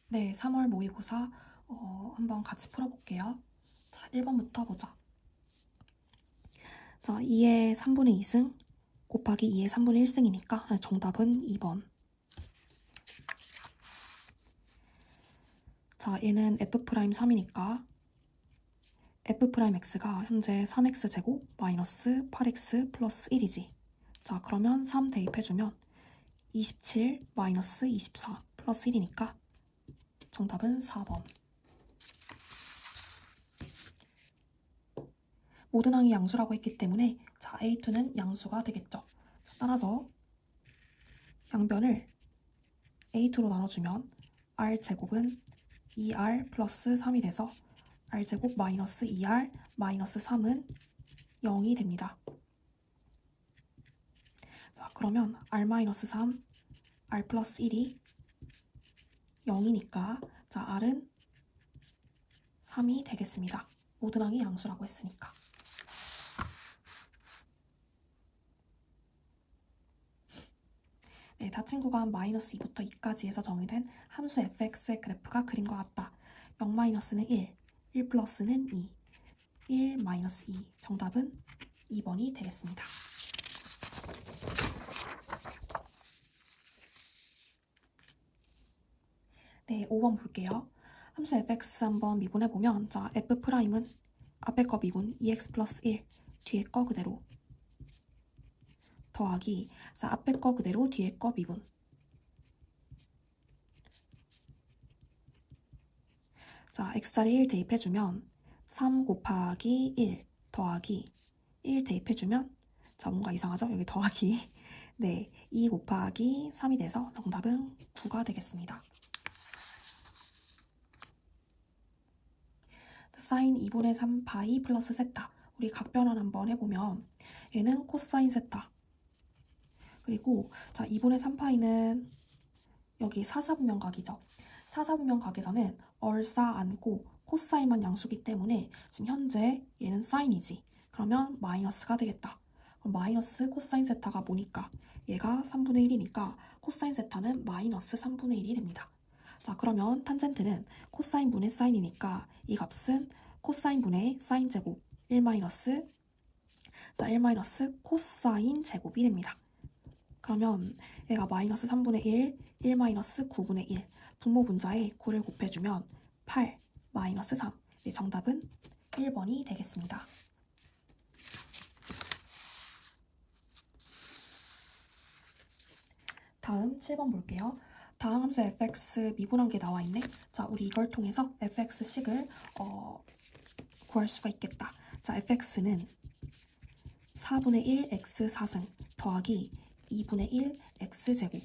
네, 3월 모의고사 한번 같이 풀어볼게요. 자, 1번부터 보자. 자, 2의 3분의 2승 곱하기 2의 3분의 1승이니까 정답은 2번. 자, 얘는 F'3이니까 F'X가 현재 3X제곱 마이너스 8X 플러스 1이지. 자, 그러면 3 대입해주면 27 마이너스 24 플러스 1이니까 정답은 4번. 모든 항이 양수라고 했기 때문에 자, A2는 양수가 되겠죠. 따라서 양변을 A2로 나눠주면 R제곱은 2R 플러스 3이 돼서 R제곱 마이너스 2R 마이너스 3은 0이 됩니다. 자, 그러면 R 마이너스 3, R 플러스 1이 0이니까 자, R은 3이 되겠습니다. 모든 항이 양수라고 했으니까. 네, 닫힌 구간 마이너스 2부터 2까지에서 정의된 함수 fx의 그래프가 그림과 같다. 0 마이너스는 1, 1 플러스는 2, 1 마이너스 2. 정답은 2번이 되겠습니다. 네, 5번 볼게요. 함수 fx 한번 미분해보면 자, f'은 앞에 거 미분 2x 플러스 1, 뒤에 거 그대로 더하기 자, 앞에 거 그대로 뒤에 거 미분 자, x자리 1 대입해주면 3 곱하기 1 더하기 1 대입해주면 자, 뭔가 이상하죠? 여기 더하기 네, 2 곱하기 3이 돼서 정답은 9가 되겠습니다. 사인 2분의 3 파이 플러스 세타. 우리 각변환 한번 해보면 얘는 코사인 세타. 그리고 자 2분의 3 파이는 여기 사사분면각이죠. 사사분면각에서는 얼싸 안고 코사인만 양수기 때문에 지금 현재 얘는 사인이지. 그러면 마이너스가 되겠다. 그럼 마이너스 코사인 세타가 뭐니까? 얘가 3분의 1이니까 코사인 세타는 마이너스 3분의 1이 됩니다. 자, 그러면 탄젠트는 코사인 분의 사인이니까 이 값은 코사인 분의 사인 제곱 1 마이너스 자, 1 마이너스 코사인 제곱이 됩니다. 그러면 얘가 마이너스 3분의 1, 1 마이너스 9분의 1 분모 분자에 9를 곱해주면 8 마이너스 3 네, 정답은 1번이 되겠습니다. 다음 7번 볼게요. 다음 함수 fx 미분한 게 나와 있네. 자, 우리 이걸 통해서 fx식을 구할 수가 있겠다. 자, fx는 4분의 1 x 4승 더하기 2분의 1 x제곱.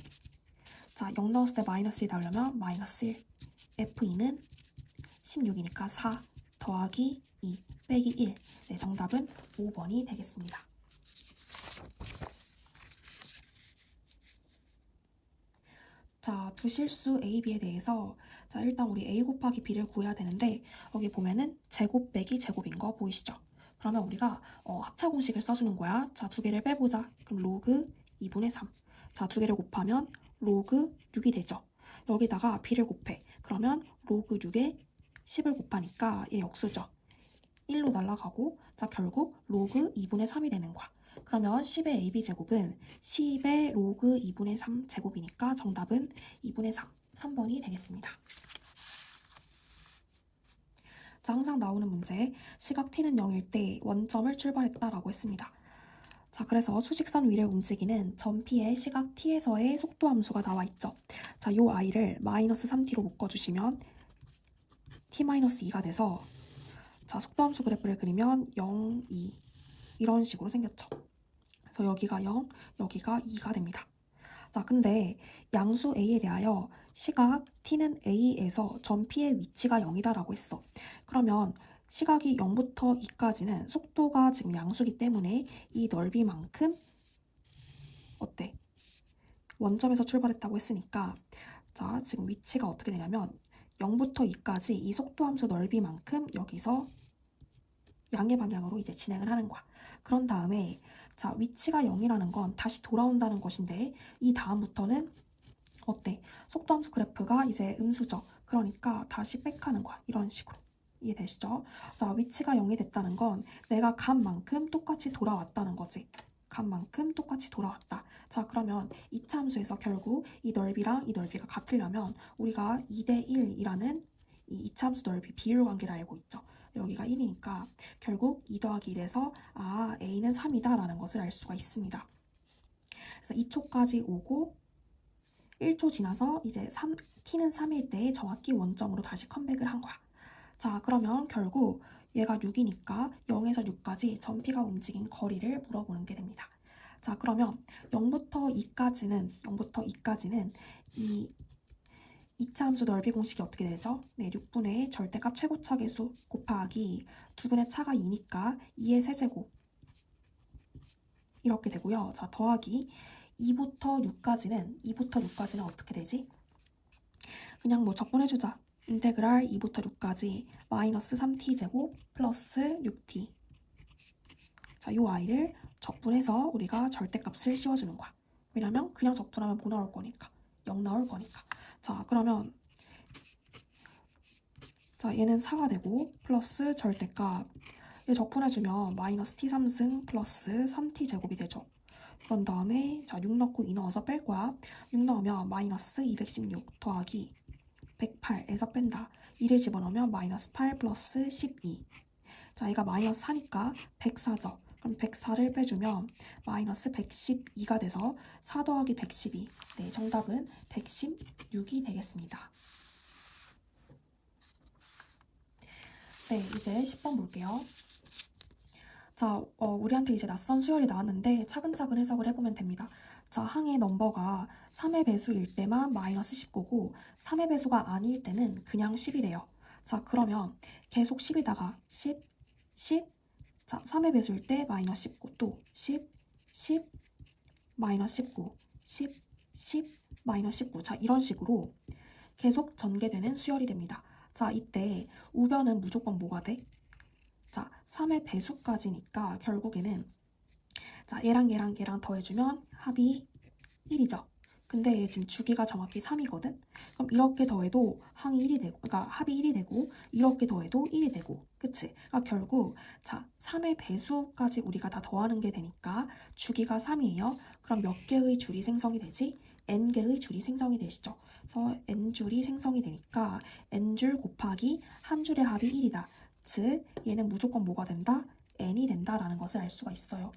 자, 0 넣었을 때 마이너스 1 나오려면 마이너스 1. f2는 16이니까 4 더하기 2 빼기 1. 네, 정답은 5번이 되겠습니다. 자, 두 실수 A, B에 대해서 자, 일단 우리 A 곱하기 B를 구해야 되는데 여기 보면은 제곱 빼기 제곱인 거 보이시죠? 그러면 우리가 합차 공식을 써주는 거야. 자, 두 개를 빼보자. 그럼 로그 2분의 3. 자, 두 개를 곱하면 로그 6이 되죠. 여기다가 B를 곱해. 그러면 로그 6에 10을 곱하니까 얘 역수죠. 1로 날아가고 자, 결국 로그 2분의 3이 되는 거야. 그러면 10의 AB제곱은 10의 로그 2분의 3 제곱이니까 정답은 2분의 3, 3번이 되겠습니다. 자, 항상 나오는 문제, 시각 t는 0일 때 원점을 출발했다라고 했습니다. 자, 그래서 수직선 위를 움직이는 점 P의 시각 t에서의 속도 함수가 나와 있죠. 자, 요 i를 마이너스 3t로 묶어주시면 t-2가 돼서 자, 속도함수 그래프를 그리면 0, 2 이런 식으로 생겼죠. 그래서 여기가 0, 여기가 2가 됩니다. 자, 근데 양수 A에 대하여 시각 T는 A에서 점 P의 위치가 0이다라고 했어. 그러면 시각이 0부터 2까지는 속도가 지금 양수기 때문에 이 넓이만큼 어때? 원점에서 출발했다고 했으니까 자, 지금 위치가 어떻게 되냐면 0부터 2까지 이 속도함수 넓이만큼 여기서 양의 방향으로 이제 진행을 하는 거야. 그런 다음에 자, 위치가 0이라는 건 다시 돌아온다는 것인데 이 다음부터는 어때? 속도함수 그래프가 이제 음수죠. 그러니까 다시 백하는 거야. 이런 식으로. 이해되시죠? 자, 위치가 0이 됐다는 건 내가 간 만큼 똑같이 돌아왔다는 거지. 간 만큼 똑같이 돌아왔다. 자, 그러면 이차 함수에서 결국 이 넓이랑 이 넓이가 같으려면 우리가 2대 1이라는 이 이차 함수 넓이 비율 관계를 알고 있죠. 여기가 1이니까 결국 2 더하기 1에서 a는 3이다 라는 것을 알 수가 있습니다. 그래서 2초까지 오고 1초 지나서 이제 t는 3일 때 정확히 원점으로 다시 컴백을 한 거야. 자, 그러면 결국 얘가 6이니까 0에서 6까지 전피가 움직인 거리를 물어보는 게 됩니다. 자, 그러면 0부터 2까지는 이 2차 함수 넓이 공식이 어떻게 되죠? 네, 6분의 절대값 최고차 계수 곱하기 2분의 차가 2니까 2의 세제곱 이렇게 되고요. 자, 더하기 2부터 6까지는 어떻게 되지? 그냥 뭐 적분해주자. 인테그랄 2부터 6까지 마이너스 3t제곱 플러스 6t. 자, 요 i를 적분해서 우리가 절대값을 씌워주는 거야. 왜냐면 그냥 적분하면 뭐 나올 거니까. 0 나올 거니까. 자, 그러면 자, 얘는 4가 되고 플러스 절대값. 얘 적분해주면 마이너스 t 3승 플러스 3t 제곱이 되죠. 그런 다음에 자, 6 넣고 2 넣어서 뺄 거야. 6 넣으면 마이너스 216 더하기 108에서 뺀다. 2를 집어넣으면 마이너스 8 플러스 12. 자, 얘가 마이너스 4니까 104죠. 그럼 104를 빼주면 마이너스 112가 돼서 4 더하기 112. 네, 정답은 116이 되겠습니다. 네, 이제 10번 볼게요. 자, 우리한테 이제 낯선 수열이 나왔는데 차근차근 해석을 해보면 됩니다. 자, 항의 넘버가 3의 배수일 때만 마이너스 19고 3의 배수가 아닐 때는 그냥 10이래요. 자, 그러면 계속 10이다가 10, 10, 자, 3의 배수일 때 마이너스 19, 또 10, 10, 마이너스 19, 10, 10, 마이너스 19. 자, 이런 식으로 계속 전개되는 수열이 됩니다. 자, 이때 우변은 무조건 뭐가 돼? 자, 3의 배수까지니까 결국에는 자, 얘랑 더해주면 합이 1이죠. 근데 얘 지금 주기가 정확히 3이거든? 그럼 이렇게 더해도 항이 1이 되고, 그러니까 합이 1이 되고, 이렇게 더해도 1이 되고, 그치? 그러니까 결국, 자, 3의 배수까지 우리가 다 더하는 게 되니까 주기가 3이에요. 그럼 몇 개의 줄이 생성이 되지? n개의 줄이 생성이 되시죠. 그래서 n줄이 생성이 되니까 n줄 곱하기 한 줄의 합이 1이다. 즉, 얘는 무조건 뭐가 된다? n이 된다라는 것을 알 수가 있어요.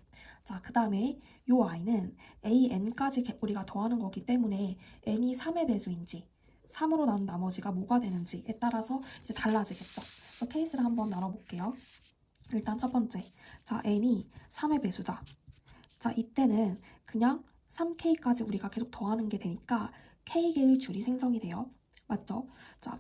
자, 그 다음에 요 i는 an까지 우리가 더하는 거기 때문에 n이 3의 배수인지 3으로 나눈 나머지가 뭐가 되는지에 따라서 이제 달라지겠죠. 그래서 케이스를 한번 나눠볼게요. 일단 첫 번째, 자, n이 3의 배수다. 자, 이때는 그냥 3k까지 우리가 계속 더하는 게 되니까 k개의 줄이 생성이 돼요. 맞죠? 자,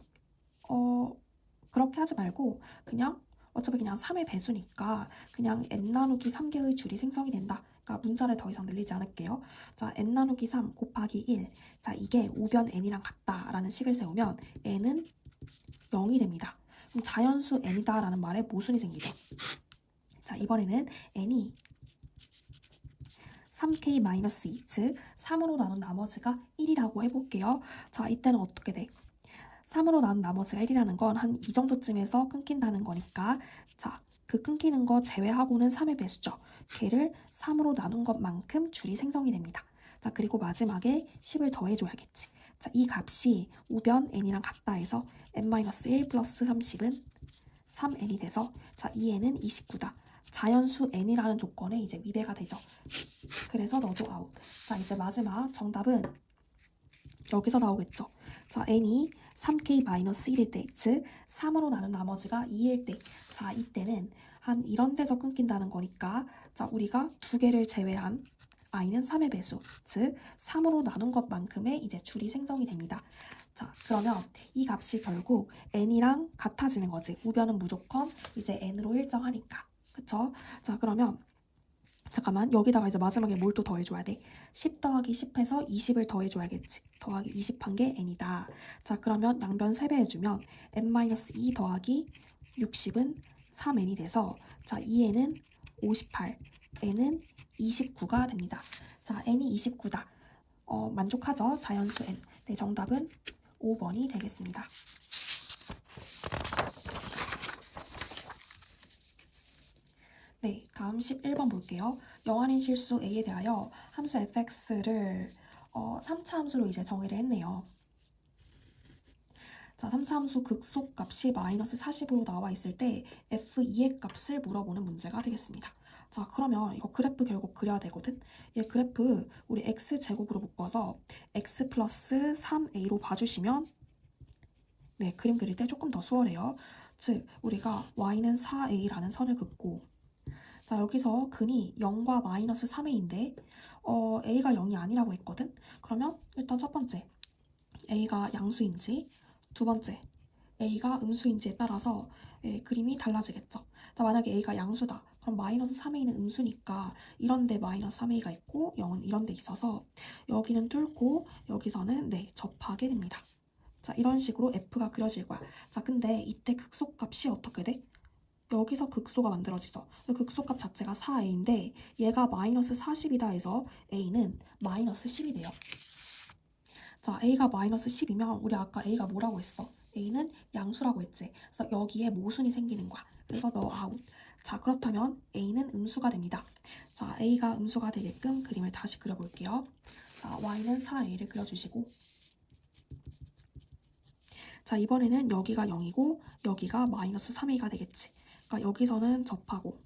그렇게 하지 말고 그냥 어차피 그냥 3의 배수니까 그냥 n 나누기 3개의 줄이 생성이 된다. 그러니까 문자를 더 이상 늘리지 않을게요. 자, n 나누기 3 곱하기 1. 자, 이게 우변 n이랑 같다라는 식을 세우면 n은 0이 됩니다. 그럼 자연수 n이다 라는 말에 모순이 생기죠. 자, 이번에는 n이 3k-2, 즉 3으로 나눈 나머지가 1이라고 해볼게요. 자, 이때는 어떻게 돼? 3으로 나눈 나머지가 1이라는 건 한 이 정도쯤에서 끊긴다는 거니까 자, 그 끊기는 거 제외하고는 3의 배수죠. 걔를 3으로 나눈 것만큼 줄이 생성이 됩니다. 자, 그리고 마지막에 10을 더해줘야겠지. 자, 이 값이 우변 n이랑 같다 해서 n-1 플러스 30은 3n이 돼서 자, 이 n은 29다. 자연수 n이라는 조건에 이제 위배가 되죠. 그래서 너도 아웃. 자, 이제 마지막 정답은 여기서 나오겠죠. 자, n이 3k-1일 때, 즉 3으로 나눈 나머지가 2일 때, 자, 이때는 한 이런 데서 끊긴다는 거니까 자, 우리가 두 개를 제외한 i는 3의 배수, 즉 3으로 나눈 것만큼의 이제 줄이 생성이 됩니다. 자, 그러면 이 값이 결국 n이랑 같아지는 거지. 우변은 무조건 이제 n으로 일정하니까. 그쵸? 자, 그러면 잠깐만, 여기다가 이제 마지막에 뭘 또 더해줘야 돼? 10 더하기 10해서 20을 더해줘야겠지. 더하기 20한 게 n이다. 자, 그러면 양변 3배 해주면 n-2 더하기 60은 3n이 돼서 자, 2n은 58, n은 29가 됩니다. 자, n이 29다. 만족하죠? 자연수 n. 네, 정답은 5번이 되겠습니다. 네, 다음 11번 볼게요. 영환인 실수 a에 대하여 함수 fx를 3차 함수로 이제 정의를 했네요. 자, 3차 함수 극소값이 마이너스 40으로 나와 있을 때 f2의 값을 물어보는 문제가 되겠습니다. 자, 그러면 이거 그래프 결국 그려야 되거든. 얘 그래프 우리 x제곱으로 묶어서 x 플러스 3a로 봐주시면 네, 그림 그릴 때 조금 더 수월해요. 즉, 우리가 y는 4a라는 선을 긋고 자, 여기서 근이 0과 마이너스 3a인데 a가 0이 아니라고 했거든. 그러면 일단 첫 번째 a가 양수인지, 두 번째 a가 음수인지에 따라서 그림이 달라지겠죠. 자, 만약에 a가 양수다. 그럼 마이너스 3a는 음수니까 이런데 마이너스 3a가 있고 0은 이런데 있어서 여기는 뚫고 여기서는 네, 접하게 됩니다. 자, 이런 식으로 f가 그려질 거야. 자, 근데 이때 극소값이 어떻게 돼? 여기서 극소가 만들어지죠. 극소값 자체가 4a인데 얘가 마이너스 40이다 해서 a는 마이너스 10이 돼요. 자, a가 마이너스 10이면 우리 아까 a가 뭐라고 했어? a는 양수라고 했지. 그래서 여기에 모순이 생기는 거야. 그래서 너 아웃. 자, 그렇다면 a는 음수가 됩니다. 자, a가 음수가 되게끔 그림을 다시 그려볼게요. 자, y는 4a를 그려주시고 자, 이번에는 여기가 0이고 여기가 마이너스 3a가 되겠지. 그러니까 여기서는 접하고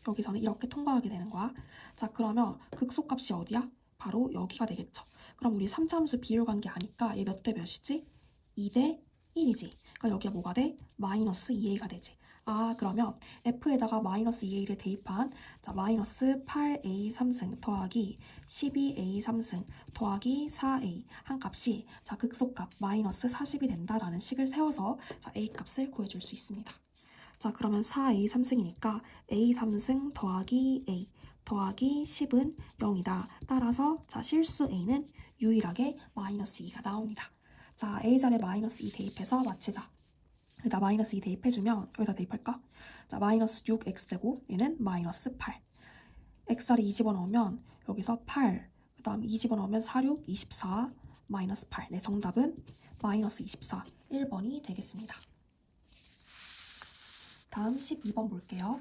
여기서는 이렇게 통과하게 되는 거야. 자, 그러면 극소값이 어디야? 바로 여기가 되겠죠. 그럼 우리 3차 함수 비율 관계 아니까 얘 몇 대 몇이지? 2대 1이지. 그러니까 여기가 뭐가 돼? 마이너스 2a가 되지. 아, 그러면 f에다가 마이너스 2a를 대입한 자, 마이너스 8a 3승 더하기 12a 3승 더하기 4a 한 값이 자, 극소값 마이너스 40이 된다라는 식을 세워서 자, a 값을 구해줄 수 있습니다. 자, 그러면 4a 3승이니까 a 3승 더하기 a 더하기 10은 0이다. 따라서 자, 실수 a는 유일하게 마이너스 2가 나옵니다. 자, a자리에 마이너스 2 대입해서 맞히자. 여기다 마이너스 2 대입해주면 여기다 대입할까? 자, 마이너스 6x제곱 얘는 마이너스 8 x자리 2 집어넣으면 여기서 8 그 다음 2 집어넣으면 4, 6, 24 마이너스 8 네, 정답은 마이너스 24 1번이 되겠습니다. 다음 12번 볼게요.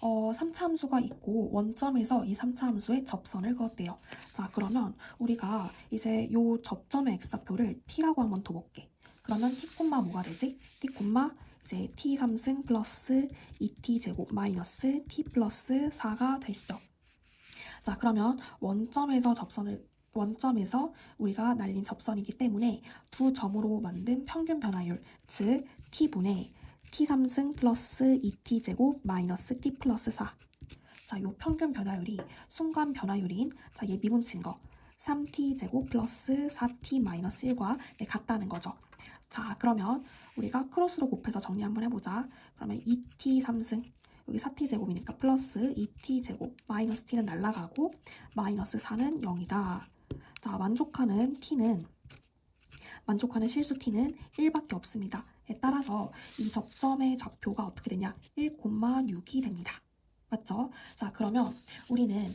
3차 함수가 있고 원점에서 이 3차 함수의 접선을 그었대요. 자, 그러면 우리가 이제 요 접점의 x좌표를 t라고 한번 둬볼게. 그러면 t, 뭐가 되지? t, 이제 t 3승 플러스 2t 제곱 마이너스 t 플러스 4가 되시죠. 자, 그러면 원점에서 우리가 날린 접선이기 때문에 두 점으로 만든 평균 변화율, 즉 t분의 t3승 플러스 2t 제곱 마이너스 t 플러스 4. 자, 요 평균 변화율이 순간 변화율인 자, 얘 미분친 거 3t 제곱 플러스 4t 마이너스 1과 네, 같다는 거죠. 자, 그러면 우리가 크로스로 곱해서 정리 한번 해보자. 그러면 2t 3승 여기 4t 제곱이니까 플러스 2t 제곱 마이너스 t는 날라가고 마이너스 4는 0이다. 자, 만족하는 실수 t는 1밖에 없습니다. 따라서 이 접점의 좌표가 어떻게 되냐? 1,6이 됩니다. 맞죠? 자, 그러면 우리는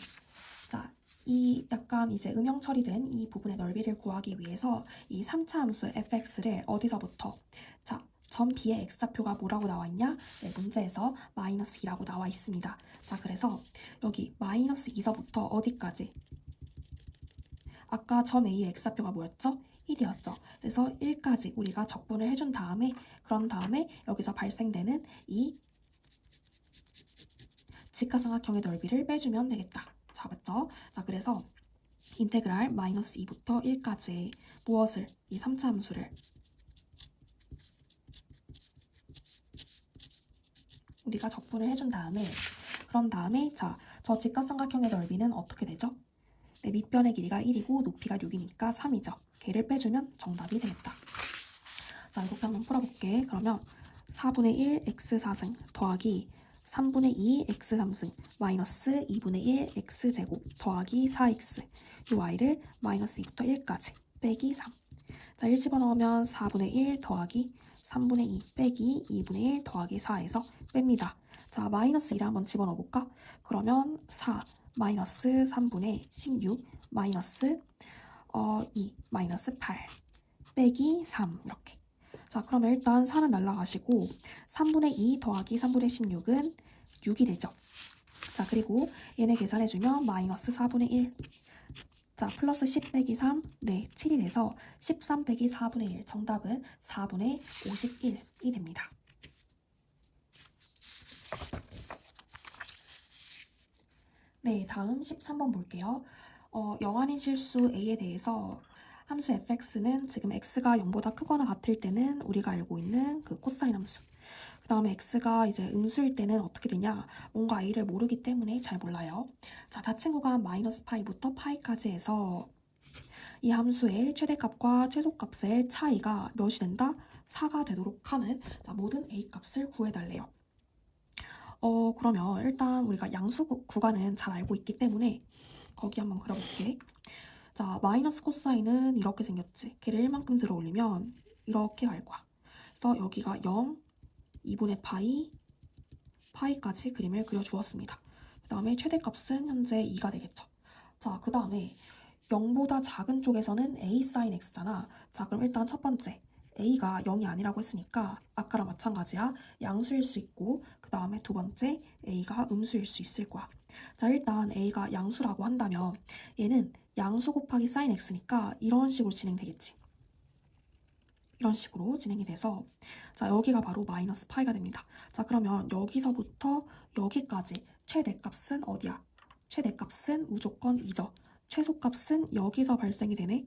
자, 이 약간 이제 음영 처리된 이 부분의 넓이를 구하기 위해서 이 3차 함수 fx를 어디서부터 자, 점 B의 x좌표가 뭐라고 나와 있냐? 네, 문제에서 마이너스 2라고 나와 있습니다. 자, 그래서 여기 마이너스 2서부터 어디까지? 아까 점 A의 x좌표가 뭐였죠? 1이었죠. 그래서 1까지 우리가 적분을 해준 다음에 그런 다음에 여기서 발생되는 이 직각삼각형의 넓이를 빼주면 되겠다. 자, 맞죠? 자, 그래서 인테그랄 마이너스 2부터 1까지 무엇을? 이 3차 함수를 우리가 적분을 해준 다음에 그런 다음에 자, 저 직각삼각형의 넓이는 어떻게 되죠? 네, 밑변의 길이가 1이고 높이가 6이니까 3이죠. 걔를 빼주면 정답이 되겠다. 자, 이렇게 한번 풀어볼게. 그러면 4분의 1 x4승 더하기 3분의 2 x3승 마이너스 2분의 1 x제곱 더하기 4x 이 y를 마이너스 2부터 1까지 빼기 3. 자, 1 집어넣으면 4분의 1 더하기 3분의 2 빼기 2분의 1 더하기 4에서 뺍니다. 자, 마이너스 2를 한번 집어넣어볼까? 그러면 4 마이너스 3분의 16 마이너스 2 마이너스 8 빼기 3 이렇게. 자, 그러면 일단 4는 날라가시고 3분의 2 더하기 3분의 16은 6이 되죠. 자, 그리고 얘네 계산해주면 마이너스 4분의 1. 자, 플러스 10 빼기 3, 네, 7이 돼서 13 빼기 4분의 1. 정답은 4분의 51이 됩니다. 네, 다음 13번 볼게요. 영한인 실수 a에 대해서 함수 fx는 지금 x가 0보다 크거나 같을 때는 우리가 알고 있는 그 코사인 함수. 그 다음에 x가 이제 음수일 때는 어떻게 되냐? 뭔가 a를 모르기 때문에 잘 몰라요. 자, 닫힌 구간 마이너스 파이부터 파이까지 해서 이 함수의 최대값과 최소값의 차이가 몇이 된다? 4가 되도록 하는 자, 모든 a 값을 구해달래요. 그러면 일단 우리가 양수 구간은 잘 알고 있기 때문에 거기 한번 그려볼게. 자, 마이너스 코사인은 이렇게 생겼지. 걔를 1만큼 들어 올리면 이렇게 갈 거야. 그래서 여기가 0, 2분의 파이까지 그림을 그려주었습니다. 그 다음에 최대값은 현재 2가 되겠죠. 자, 그 다음에 0보다 작은 쪽에서는 a sin x잖아. 자, 그럼 일단 첫 번째 a가 0이 아니라고 했으니까 아까랑 마찬가지야. 양수일 수 있고 그 다음에 두 번째 a가 음수일 수 있을 거야. 자, 일단 a가 양수라고 한다면 얘는 양수 곱하기 sin x니까 이런 식으로 진행되겠지. 이런 식으로 진행이 돼서 자, 여기가 바로 마이너스 파이가 됩니다. 자, 그러면 여기서부터 여기까지 최대값은 어디야? 최대값은 무조건 2죠. 최소값은 여기서 발생이 되네.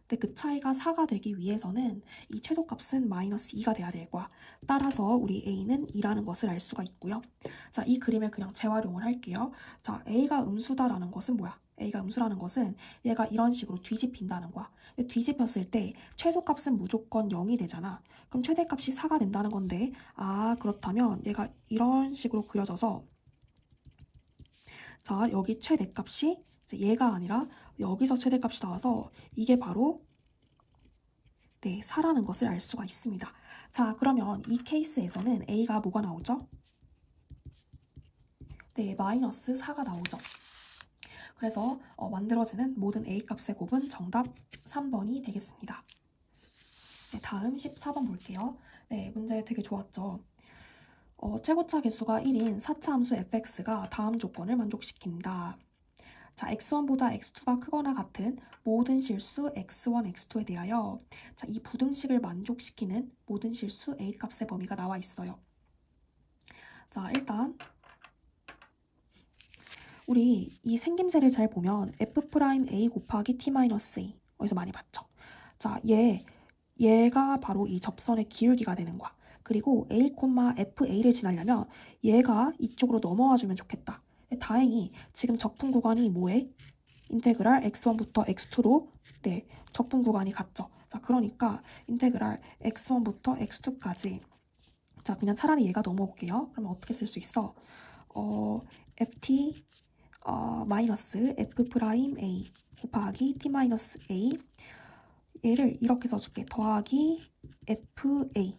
근데 그 차이가 4가 되기 위해서는 이 최소값은 마이너스 2가 돼야 될 거야. 따라서 우리 a는 2라는 것을 알 수가 있고요. 자, 이 그림을 그냥 재활용을 할게요. 자, a가 음수다라는 것은 뭐야? a가 음수라는 것은 얘가 이런 식으로 뒤집힌다는 거야. 근데 뒤집혔을 때 최소값은 무조건 0이 되잖아. 그럼 최대값이 4가 된다는 건데 그렇다면 얘가 이런 식으로 그려져서 자, 여기 최대값이 얘가 아니라 여기서 최대값이 나와서 이게 바로 4라는 것을 알 수가 있습니다. 자, 그러면 이 케이스에서는 a가 뭐가 나오죠? 네, 마이너스 4가 나오죠. 그래서 만들어지는 모든 a 값의 곱은 정답 3번이 되겠습니다. 네, 다음 14번 볼게요. 네, 문제 되게 좋았죠. 최고차 개수가 1인 4차 함수 fx가 다음 조건을 만족시킨다. 자, x1보다 x2가 크거나 같은 모든 실수 x1, x2에 대하여 자, 이 부등식을 만족시키는 모든 실수 a 값의 범위가 나와 있어요. 자, 일단 우리 이 생김새를 잘 보면 f'(a) 곱하기 t-a 어디서 많이 봤죠? 자, 얘가 바로 이 접선의 기울기가 되는 거야. 그리고 a, fa를 지나려면 얘가 이쪽으로 넘어와 주면 좋겠다. 다행히 지금 적분 구간이 뭐해? 인테그랄 x1부터 x2로 적분 구간이 같죠. 자, 그러니까 인테그랄 x1부터 x2까지 자, 그냥 차라리 얘가 넘어올게요. 그러면 어떻게 쓸 수 있어? ft 마이너스 f'(a) 곱하기 t-a 얘를 이렇게 써줄게. 더하기 fa.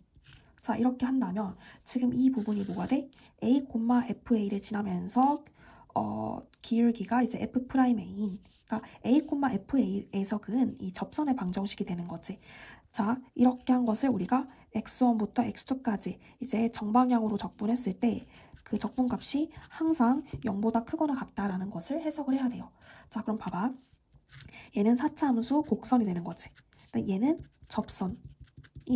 자, 이렇게 한다면 지금 이 부분이 뭐가 돼? a, fa를 지나면서 기울기가 이제 f'a인 그러니까 a, fa에서 그은 이 접선의 방정식이 되는 거지. 자, 이렇게 한 것을 우리가 x1부터 x2까지 이제 정방향으로 적분했을 때 그 적분값이 항상 0보다 크거나 같다라는 것을 해석을 해야 돼요. 자, 그럼 봐봐. 얘는 4차 함수 곡선이 되는 거지. 얘는 접선이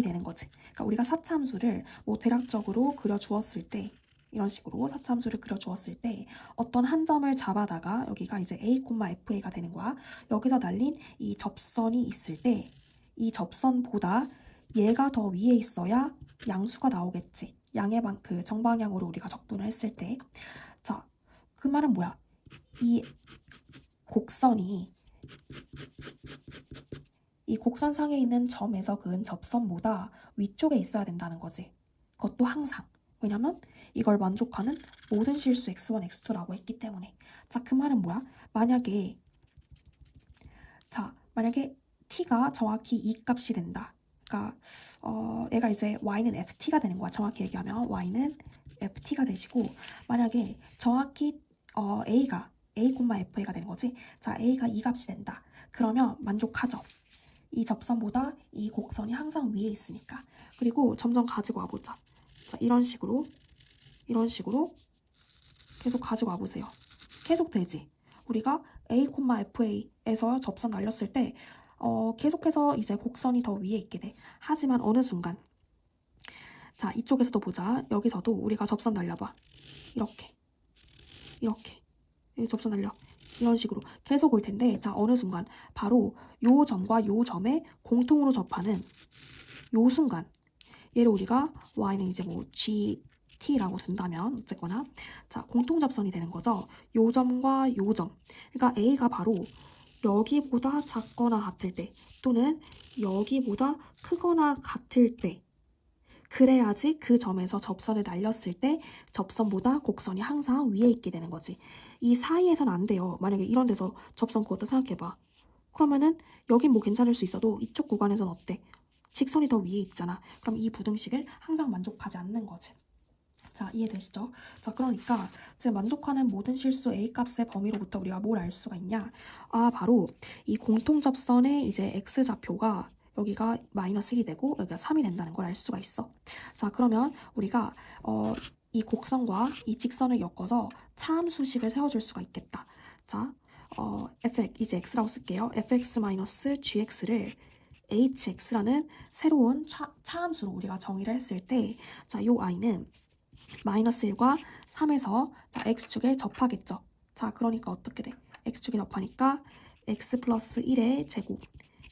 되는 거지. 그러니까 우리가 4차 함수를 뭐 대략적으로 그려주었을 때 이런 식으로 4차 함수를 그려주었을 때 어떤 한 점을 잡아다가 여기가 이제 a, fa가 되는 거야. 여기서 날린 이 접선이 있을 때 이 접선보다 얘가 더 위에 있어야 양수가 나오겠지. 양의 그 정방향으로 우리가 적분을 했을 때. 자, 그 말은 뭐야? 이 곡선이 이 곡선상에 있는 점에서 그은 접선보다 위쪽에 있어야 된다는 거지. 그것도 항상. 왜냐면 이걸 만족하는 모든 실수 x1, x2라고 했기 때문에. 자, 그 말은 뭐야? 만약에 t가 정확히 이 값이 된다. 그러니까 얘가 이제 y는 ft가 되는 거야. 정확히 얘기하면 y는 ft가 되시고 만약에 정확히 a가 a, fa가 되는 거지. 자, a가 이 값이 된다. 그러면 만족하죠. 이 접선보다 이 곡선이 항상 위에 있으니까. 그리고 점점 가지고 와보자. 자, 이런 식으로 계속 가지고 와보세요. 계속 되지. 우리가 a, fa에서 접선 날렸을 때 계속해서 이제 곡선이 더 위에 있게 돼. 하지만 어느 순간 자, 이쪽에서도 보자. 여기서도 우리가 접선 날려봐. 이렇게 여기 접선 날려. 이런 식으로 계속 올 텐데, 자, 어느 순간 바로 요 점과 요 점에 공통으로 접하는 요 순간, 얘를 우리가 y는 이제 뭐 gt라고 둔다면 어쨌거나 자, 공통 접선이 되는 거죠. 요 점과 요 점. 그러니까 a가 바로 여기보다 작거나 같을 때 또는 여기보다 크거나 같을 때, 그래야지 그 점에서 접선을 날렸을 때 접선보다 곡선이 항상 위에 있게 되는 거지. 이 사이에서는 안 돼요. 만약에 이런 데서 접선 그것도 생각해봐. 그러면은 여긴 뭐 괜찮을 수 있어도 이쪽 구간에서는 어때? 직선이 더 위에 있잖아. 그럼 이 부등식을 항상 만족하지 않는 거지. 자, 이해되시죠? 자, 그러니까 지금 만족하는 모든 실수 a 값의 범위로부터 우리가 뭘 알 수가 있냐? 아, 바로 이 공통 접선의 이제 x좌표가 여기가 마이너스 1이 되고 여기가 3이 된다는 걸 알 수가 있어. 자, 그러면 우리가 이 곡선과 이 직선을 엮어서 차함수식을 세워줄 수가 있겠다. 자, fx, 이제 x라고 쓸게요. fx-gx를 hx라는 새로운 차함수로 우리가 정의를 했을 때, 자, 요 i는 마이너스 1과 3에서 자, x축에 접하겠죠. 자, 그러니까 어떻게 돼? x축에 접하니까 x 플러스 1의 제곱,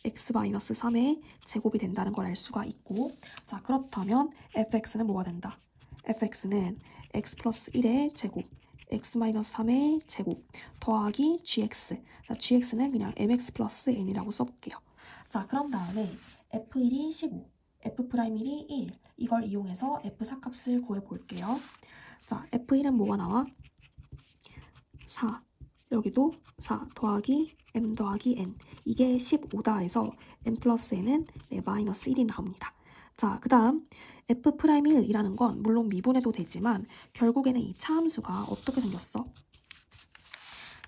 x 마이너스 3의 제곱이 된다는 걸 알 수가 있고, 자, 그렇다면 fx는 뭐가 된다? fx는 x 플러스 1의 제곱, x 마이너스 3의 제곱 더하기 gx. 자, gx는 그냥 mx 플러스 n이라고 써볼게요. 자, 그런 다음에 f1이 15, f'1이 1, 이걸 이용해서 f4 값을 구해볼게요. 자, f1은 뭐가 나와? 4, 여기도 4 더하기 m 더하기 n, 이게 15다 해서 m 플러스 n은 마이너스 1이 나옵니다. 자, 그 다음 f'1이라는 건 물론 미분해도 되지만 결국에는 이 차함수가 어떻게 생겼어?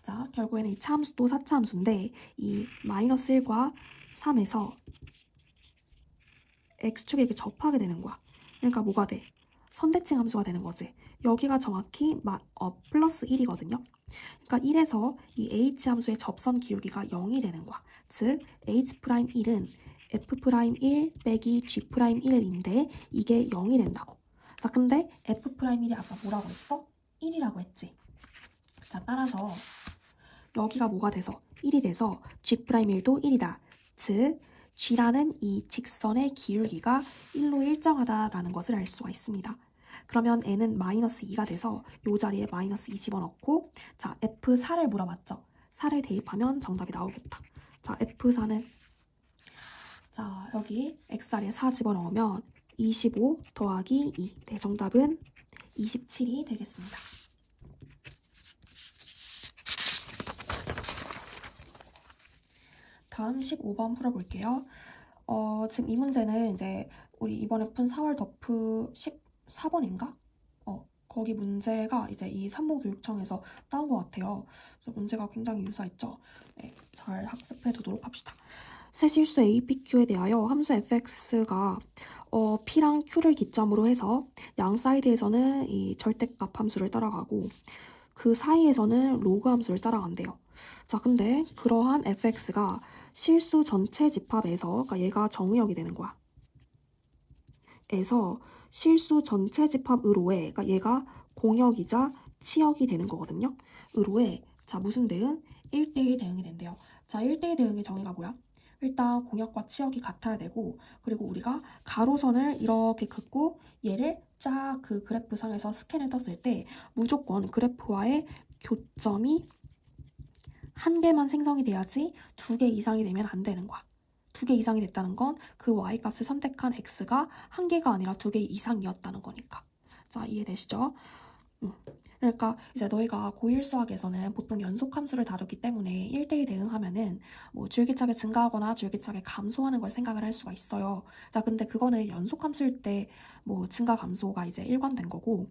자, 결국에는 이 차함수도 4차함수인데 이 마이너스 1과 3에서 x축에 이렇게 접하게 되는 거야. 그러니까 뭐가 돼? 선대칭 함수가 되는 거지. 여기가 정확히 플러스 1이거든요. 그러니까 1에서 이 h 함수의 접선 기울기가 0이 되는 거야. 즉 h'1은 f'1 빼기 g'1인데 이게 0이 된다고. 자, 근데 f'1이 아까 뭐라고 했어? 1이라고 했지. 자, 따라서 여기가 뭐가 돼서 1이 돼서 g'1도 1이다. 즉 g라는 이 직선의 기울기가 1로 일정하다라는 것을 알 수가 있습니다. 그러면 n은 마이너스 2가 돼서 이 자리에 마이너스 2 집어넣고, 자, f4를 물어봤죠. 4를 대입하면 정답이 나오겠다. 자, f4는 자, 여기 x자리에 4 집어넣으면 25 더하기 2. 네, 정답은 27이 되겠습니다. 다음 15번 풀어볼게요. 지금 이 문제는 이제 우리 이번에 푼 4월 덮프 14번인가? 거기 문제가 이제 이 산모교육청에서 따온 것 같아요. 그래서 문제가 굉장히 유사했죠. 네, 잘 학습해 두도록 합시다. 새 실수 A, P, Q에 대하여 함수 fx가 P랑 Q를 기점으로 해서 양 사이드에서는 이 절대값 함수를 따라가고 그 사이에서는 로그 함수를 따라간대요. 자, 근데 그러한 fx가 실수 전체 집합에서, 그러니까 얘가 정의역이 되는 거야. 에서 실수 전체 집합 의로에, 그러니까 얘가 공역이자 치역이 되는 거거든요. 의로에, 자, 무슨 대응? 1대1 대응이 된대요. 자, 1대1 대응의 정의가 뭐야? 일단 공역과 치역이 같아야 되고, 그리고 우리가 가로선을 이렇게 긋고 얘를 쫙 그 그래프상에서 스캔을 떴을 때 무조건 그래프와의 교점이 한 개만 생성이 돼야지 2개 이상이 되면 안 되는 거야. 2개 이상이 됐다는 건 그 y값을 선택한 x가 한 개가 아니라 2개 이상이었다는 거니까. 자, 이해되시죠? 그러니까 이제 너희가 고1 수학에서는 보통 연속함수를 다루기 때문에 1대1 대응하면은 뭐 줄기차게 증가하거나 줄기차게 감소하는 걸 생각을 할 수가 있어요. 자, 근데 그거는 연속함수일 때 뭐 증가 감소가 이제 일관된 거고,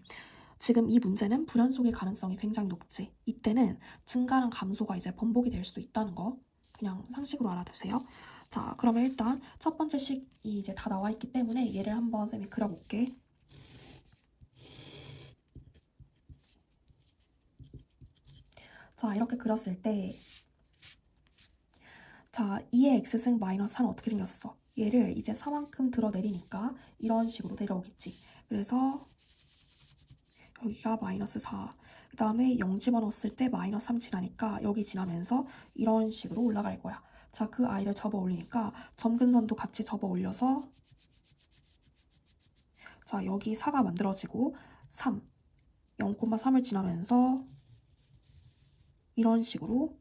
지금 이 문제는 불연속일 가능성이 굉장히 높지. 이때는 증가랑 감소가 이제 번복이 될 수도 있다는 거 그냥 상식으로 알아두세요. 자, 그러면 일단 첫 번째 식이 이제 다 나와 있기 때문에 얘를 한번 쌤이 그려볼게. 자, 이렇게 그렸을 때 자, 2의 x승 마이너스 4는 어떻게 생겼어? 얘를 이제 4만큼 들어내리니까 이런 식으로 내려오겠지. 그래서 여기가 마이너스 4. 그 다음에 0 집어넣었을 때 마이너스 3 지나니까 여기 지나면서 이런 식으로 올라갈 거야. 자, 그 i를 접어 올리니까 점근선도 같이 접어 올려서 자, 여기 4가 만들어지고 3, 0,3을 지나면서 이런 식으로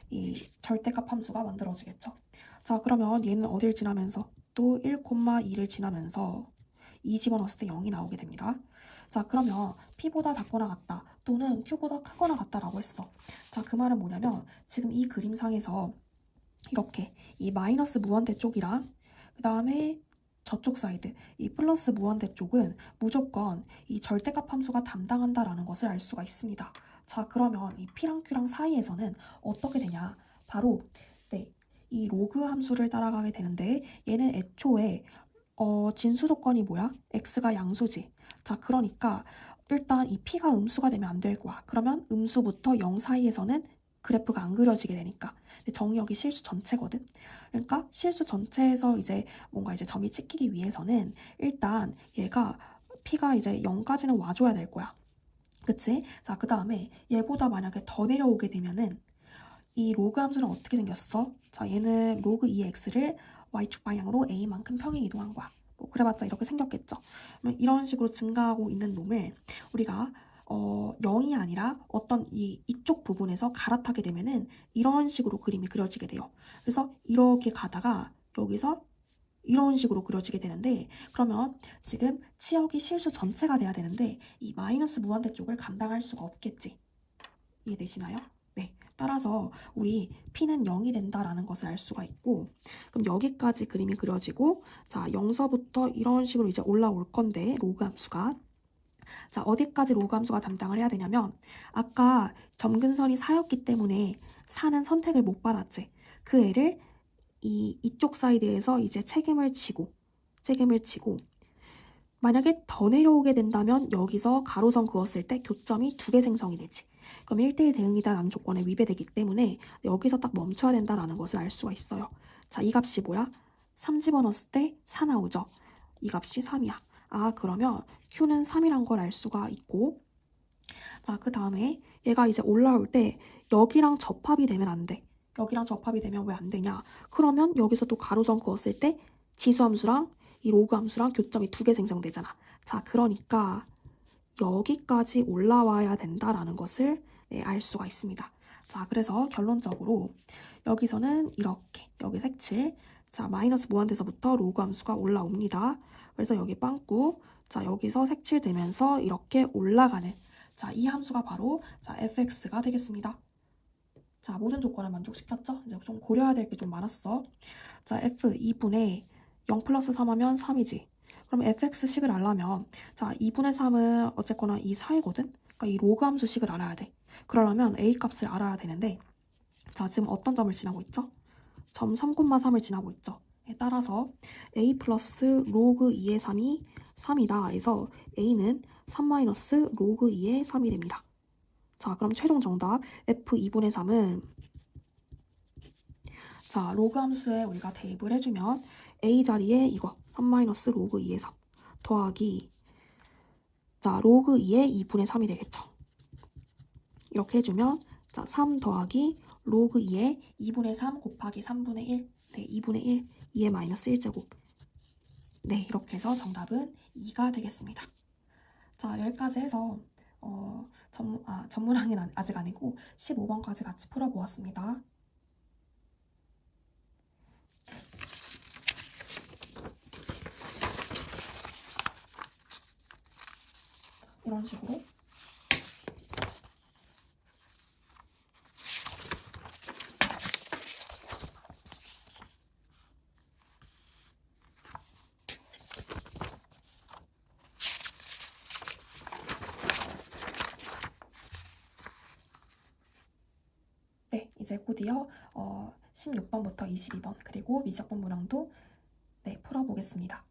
이 절대값 함수가 만들어지겠죠. 자, 그러면 얘는 어딜 지나면서 또 1,2를 지나면서 2 집어넣었을 때 0이 나오게 됩니다. 자, 그러면 P보다 작거나 같다 또는 Q보다 크거나 같다라고 했어. 자, 그 말은 뭐냐면 지금 이 그림상에서 이렇게 이 마이너스 무한대 쪽이랑 그 다음에 저쪽 사이드 이 플러스 무한대 쪽은 무조건 이 절대값 함수가 담당한다라는 것을 알 수가 있습니다. 자, 그러면 이 P랑 Q랑 사이에서는 어떻게 되냐? 바로 네, 이 로그 함수를 따라가게 되는데 얘는 애초에 진수 조건이 뭐야? x가 양수지. 자, 그러니까 일단 이 p가 음수가 되면 안 될 거야. 그러면 음수부터 0 사이에서는 그래프가 안 그려지게 되니까. 근데 정의역이 실수 전체거든. 그러니까 실수 전체에서 이제 뭔가 이제 점이 찍히기 위해서는 일단 얘가 p가 이제 0까지는 와줘야 될 거야. 그치? 자, 그 다음에 얘보다 만약에 더 내려오게 되면은 이 로그 함수는 어떻게 생겼어? 자, 얘는 로그 2x를 y축 방향으로 a만큼 평행 이동한 거야. 뭐 그래봤자 이렇게 생겼겠죠. 그러면 이런 식으로 증가하고 있는 놈을 우리가 0이 아니라 어떤 이쪽 부분에서 갈아타게 되면은 이런 식으로 그림이 그려지게 돼요. 그래서 이렇게 가다가 여기서 이런 식으로 그려지게 되는데 그러면 지금 치역이 실수 전체가 돼야 되는데 이 마이너스 무한대 쪽을 감당할 수가 없겠지. 이해되시나요? 네. 따라서 우리 P는 0이 된다라는 것을 알 수가 있고 그럼 여기까지 그림이 그려지고 자 0서부터 이런 식으로 이제 올라올 건데 로그 함수가 자 어디까지 로그 함수가 담당을 해야 되냐면 아까 점근선이 4였기 때문에 4는 선택을 못 받았지. 그 애를 이쪽 사이드에서 이제 책임을 지고 만약에 더 내려오게 된다면 여기서 가로선 그었을 때 교점이 2개 생성이 되지. 그럼 1대1 대응이다라는 조건에 위배되기 때문에 여기서 딱 멈춰야 된다라는 것을 알 수가 있어요. 자, 이 값이 뭐야? 3 집어넣었을 때 4 나오죠. 이 값이 3이야. 아, 그러면 Q는 3이란 걸 알 수가 있고 자, 그 다음에 얘가 이제 올라올 때 여기랑 접합이 되면 안 돼. 여기랑 접합이 되면 왜 안 되냐? 그러면 여기서 또 가로선 그었을 때 지수함수랑 이 로그 함수랑 교점이 2개 생성되잖아. 자, 그러니까 여기까지 올라와야 된다라는 것을 네, 알 수가 있습니다. 자, 그래서 결론적으로 여기서는 이렇게 여기 색칠 자 마이너스 무한대서부터 로그 함수가 올라옵니다. 그래서 여기 빵꾸 자 여기서 색칠되면서 이렇게 올라가는 자 이 함수가 바로 자 fx가 되겠습니다. 자 모든 조건을 만족시켰죠? 이제 좀 고려해야 될 게 좀 많았어. 자 f 2분의 0 플러스 3 하면 3이지. 그럼 fx식을 알려면 자 2분의 3은 어쨌거나 이 4이거든? 그러니까 이 로그 함수식을 알아야 돼. 그러려면 a 값을 알아야 되는데 자 지금 어떤 점을 지나고 있죠? 점 3,3을 지나고 있죠. 따라서 a 플러스 로그 2의 3이 3이다 해서 a는 3 마이너스 로그 2의 3이 됩니다. 자 그럼 최종 정답 f 2분의 3은 자 로그 함수에 우리가 대입을 해주면 a 자리에 이거 3 마이너스 로그 2의 3 더하기 자 로그 2의 2분의 3이 되겠죠. 이렇게 해주면 자 3 더하기 로그 2의 2분의 3 곱하기 3분의 1 네 2분의 1 2의 마이너스 1제곱 네 이렇게 해서 정답은 2가 되겠습니다. 자 여기까지 해서 전문항은 아직 아니고 15번까지 같이 풀어보았습니다. 이런 식으로 이제 곧이어 16번부터 22번 그리고 미적분 문항도 풀어보겠습니다.